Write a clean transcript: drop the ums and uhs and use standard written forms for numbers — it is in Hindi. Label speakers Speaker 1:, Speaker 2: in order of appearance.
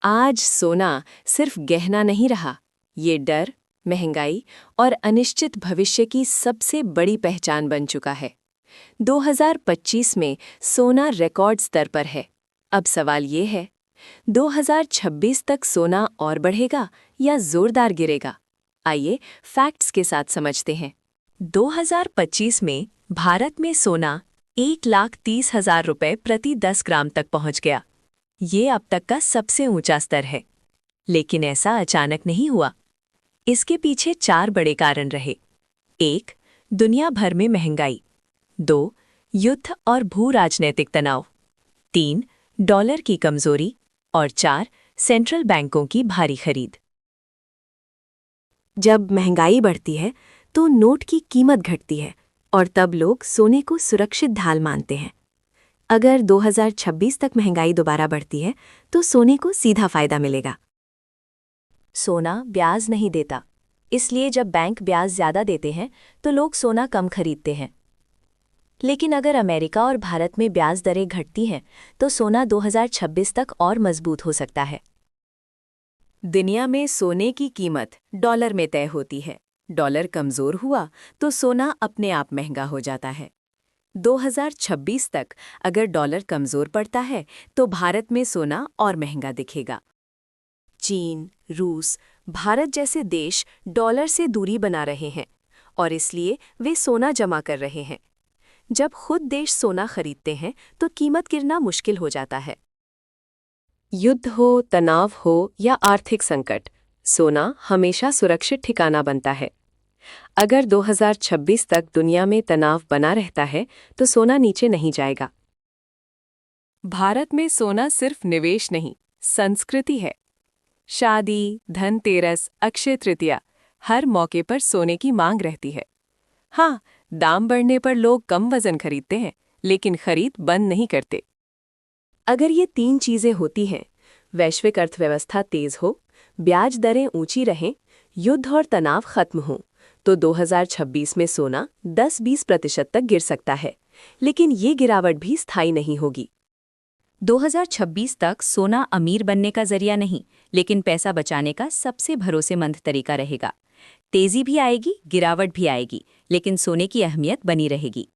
Speaker 1: आज सोना सिर्फ गहना नहीं रहा, ये डर, महंगाई और अनिश्चित भविष्य की सबसे बड़ी पहचान बन चुका है। 2025 में सोना रिकॉर्ड स्तर पर है। अब सवाल ये है, 2026 तक सोना और बढ़ेगा या जोरदार गिरेगा? आइए फैक्ट्स के साथ समझते हैं। 2025 में भारत में सोना 1,30,000 रुपये प्रति 10 ग्राम तक पहुंच गया। ये अब तक का सबसे ऊंचा स्तर है। लेकिन ऐसा अचानक नहीं हुआ। इसके पीछे 4 बड़े कारण रहे। 1. दुनिया भर में महंगाई। 2. युद्ध और भू राजनीतिक तनाव। 3. डॉलर की कमजोरी। और 4. सेंट्रल बैंकों की भारी खरीद।
Speaker 2: जब महंगाई बढ़ती है तो नोट की कीमत घटती है और तब लोग सोने को सुरक्षित ढाल मानते हैं। अगर 2026 तक महंगाई दोबारा बढ़ती है तो सोने को सीधा फायदा मिलेगा।
Speaker 1: सोना ब्याज नहीं देता, इसलिए जब बैंक ब्याज ज्यादा देते हैं तो लोग सोना कम खरीदते हैं। लेकिन अगर अमेरिका और भारत में ब्याज दरें घटती हैं तो सोना 2026 तक और मजबूत हो सकता है। दुनिया में सोने की कीमत डॉलर में तय होती है। डॉलर कमजोर हुआ तो सोना अपने आप महंगा हो जाता है। 2026 तक अगर डॉलर कमजोर पड़ता है तो भारत में सोना और महंगा दिखेगा। चीन, रूस, भारत जैसे देश डॉलर से दूरी बना रहे हैं और इसलिए वे सोना जमा कर रहे हैं। जब खुद देश सोना खरीदते हैं तो कीमत गिरना मुश्किल हो जाता है। युद्ध हो, तनाव हो या आर्थिक संकट, सोना हमेशा सुरक्षित ठिकाना बनता है। अगर 2026 तक दुनिया में तनाव बना रहता है तो सोना नीचे नहीं जाएगा। भारत में सोना सिर्फ निवेश नहीं, संस्कृति है। शादी, धनतेरस, अक्षय तृतीया, हर मौके पर सोने की मांग रहती है। हाँ, दाम बढ़ने पर लोग कम वजन खरीदते हैं, लेकिन खरीद बंद नहीं करते। अगर ये 3 चीजें होती हैं, वैश्विक अर्थव्यवस्था तेज हो, ब्याज दरें ऊंची रहें, युद्ध और तनाव खत्म हो, तो 2026 में सोना 10-20% तक गिर सकता है। लेकिन ये गिरावट भी स्थायी नहीं होगी।
Speaker 3: 2026 तक सोना अमीर बनने का जरिया नहीं, लेकिन पैसा बचाने का सबसे भरोसेमंद तरीका रहेगा। तेजी भी आएगी, गिरावट भी आएगी, लेकिन सोने की अहमियत बनी रहेगी।